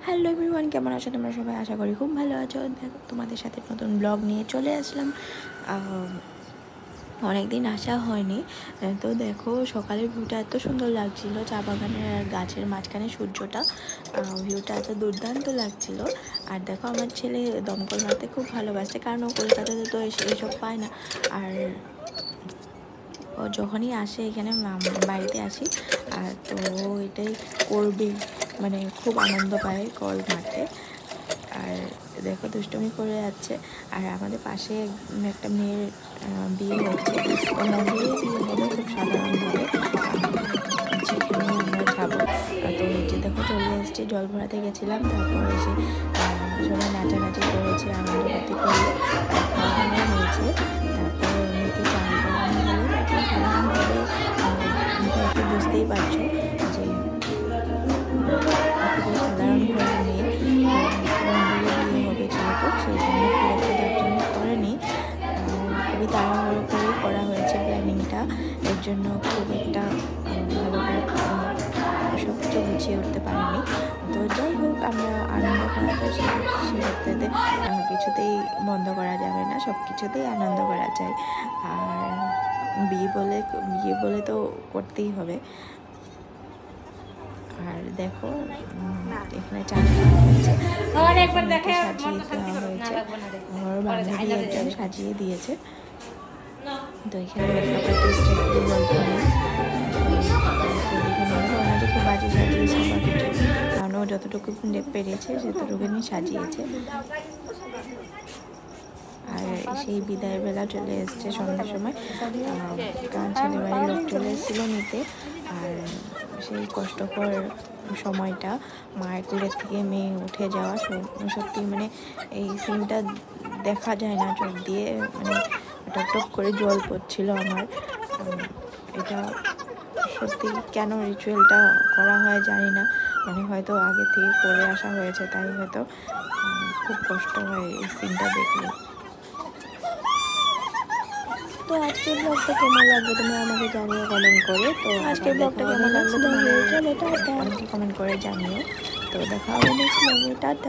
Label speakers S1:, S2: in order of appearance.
S1: Hello everyone, কেমন আছো তোমরা সবাই? আশা করি খুব ভালো আছো। দেখো, তোমাদের সাথে নতুন ব্লগ নিয়ে চলে আসলাম। অনেক দিন আসা হয়নি। তো দেখো, সকালের ভিউটা এত সুন্দর লাগছিল, চা বাগানের আর গাছের মাঝখানে সূর্যটা, ভিউটা এত দুর্দান্ত লাগছিল। আর দেখো, আমার ছেলে দমকল মারতে খুব ভালোবাসে, কারণ ও কলকাতাতে তো এইসব পায় না। আর ও যখনই আসে এখানে বাড়িতে আসি, আর তো এটাই করবে, মানে খুব আনন্দ পায় কল মারতে। আর দেখো, দুষ্টুমি করে যাচ্ছে। আর আমাদের পাশে একটা মেয়ের বিয়ে হচ্ছে, তো মন্দিরে বিয়ে হবে খুব সাধারণভাবে, সেখানে আমরা যাবো। তো এই যে দেখো, চলে এসেছি, জল ভরাতে গেছিলাম, তারপর এসে সবাই নাচানাচি করেছে, আনন্দ করতে করলে খাওয়া হয়েছে। তারপর মেয়েকে চান করানো হলো। তারপর সাধারণভাবে একটু বুঝতেই পারছো যে খুবই সাধারণ ঘরের মেয়ে, মন্দিরে বিয়ে হবে যেহেতু, সেই জন্য খুব একটা জাঁকজমক করেনি। খুবই তাড়াহুড়ো করেই করা হয়েছে প্ল্যানিংটা, এর জন্য খুব একটা ভালো করে সব কিছু গুছিয়ে উঠতে পারিনি। তো যাই হোক, আমরা আনন্দ করা তো সে ক্ষেত্রে কিছুতেই বন্ধ করা যাবে না, সব কিছুতেই আনন্দ করা যায়। আর বিয়ে বলে তো করতেই হবে। আর দেখো, এখানে চান করা হয়েছে, সাজিয়ে দেওয়া হয়েছে, আমার বান্ধবী একজন সাজিয়ে দিয়েছে। তো এখানে মেকআপ আর্টিস্ট একটু গল্প নেই, ওনাকে খুব বাজে সাজিয়েছে বা কিছু, কারণ ও যতটুকু পেরেছে সেতটুকু নিয়ে সাজিয়েছে। আর সেই বিদায়ের বেলা চলে এসছে সন্ধ্যার সময়, কারণ ছেলেবাড়ির লোক চলে এসেছিলো নিতে। আর সেই কষ্টকর সময়টা, মায়ের কোলের থেকে মেয়ে উঠে যাওয়া, সত্যি মানে এই সিনটা দেখা যায় না চোখ দিয়ে, মানে টপ করে জল পড়ছিল আমার। এটা সত্যি কেন রিচুয়ালটা করা হয় জানি না, মানে হয়তো আগে থেকে করে আসা হয়েছে, তাই হয়তো খুব কষ্ট হয় এই সিনটা দেখলে। তো আজকের ব্লগটা কেমন লাগবে তোমরা আমাকে জানিও কমেন্ট করে। তো আজকের ব্লগটা কেমন লাগবে তোমাদের, চলো টাটা, আমাকে কমেন্ট করে জানিও। তো দেখা হবে নেক্সট ব্লগে, টাটা।